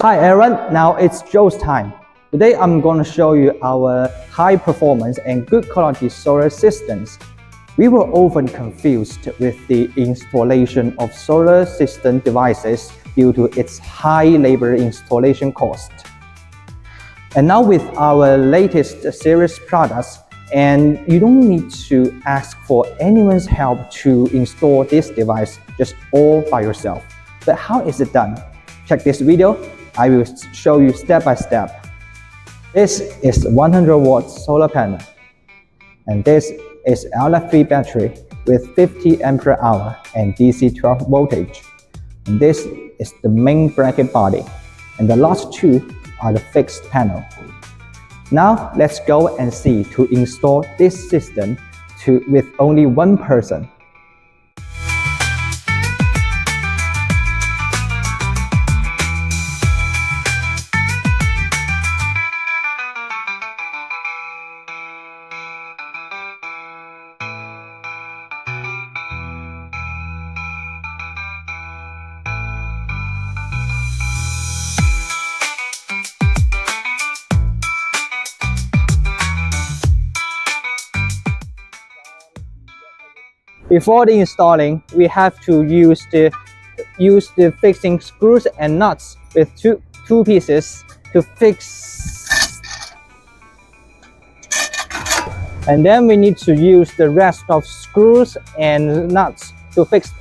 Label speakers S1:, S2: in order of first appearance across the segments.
S1: Hi everyone, now it's Joe's time. Today I'm going to show you our high performance and good quality solar systems. We were often confused with the installation of solar system devices due to its high labor installation cost. And now with our latest series products, and you don't need to ask for anyone's help to install this device just all by yourself. But how is it done? Check this video. I will show you step by step. This is 100 watt solar panel, and this is LFP battery with 50 ampere hour and DC 12 voltage. And this is the main bracket body, and the last two are the fixed panel. Now let's go and see to install this system with only one person. Before the installing, we have to use the fixing screws and nuts with two pieces to fix. And then we need to use the rest of screws and nuts to fix.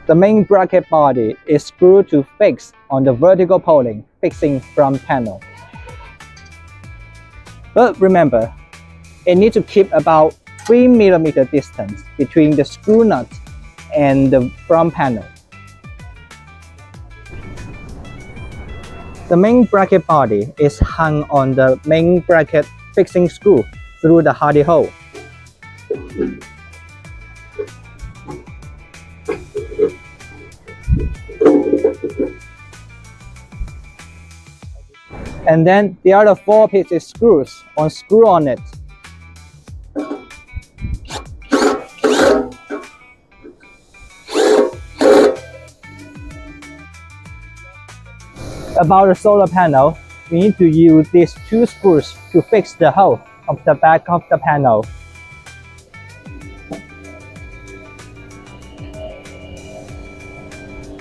S1: The main bracket body is screwed to fix on the vertical pulling, fixing front panel. But remember, it needs to keep about 3 mm distance between the screw nut and the front panel. The main bracket body is hung on the main bracket fixing screw through the hardy hole. And then the other 4 pieces screws screw on it. About the solar panel, we need to use these 2 screws to fix the hole of the back of the panel.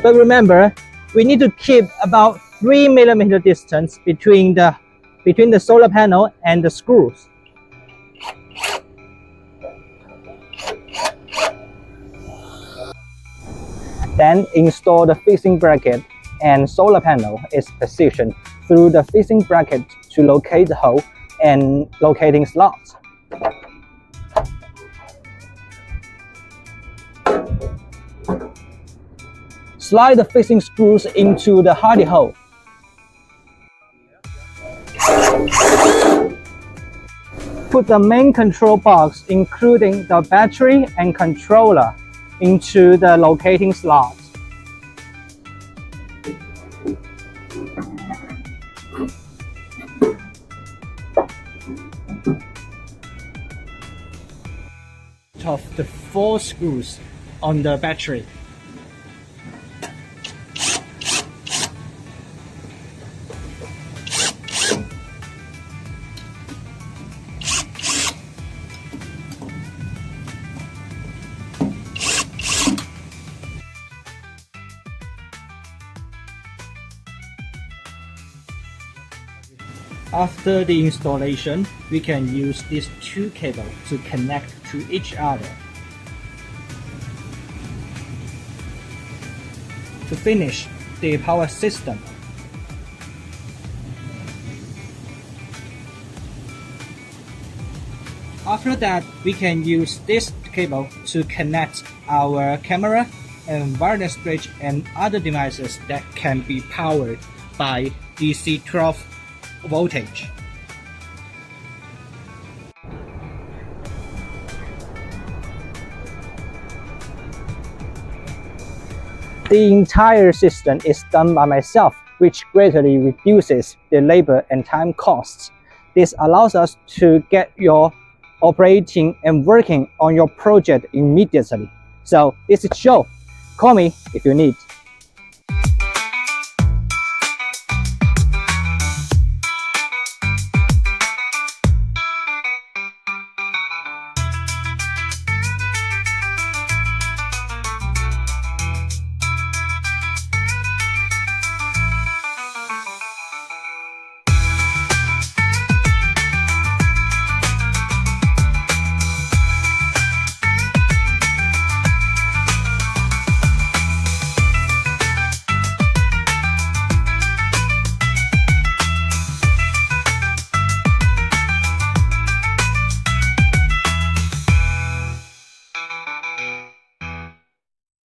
S1: But remember, we need to keep about 3 mm distance between the solar panel and the screws. Then install the fixing bracket, and solar panel is positioned through the fixing bracket to locate the hole and locating slots. Slide the fixing screws into the hardy hole. Put the main control box, including the battery and controller, into the locating slot. Of the 4 screws on the battery. After the installation, we can use these 2 cables to connect to each other. To finish the power system. After that, we can use this cable to connect our camera and wireless bridge and other devices that can be powered by DC 12 voltage. The entire system is done by myself, which greatly reduces the labor and time costs. This allows us to get your operating and working on your project immediately. So this is Joe. Call me if you need.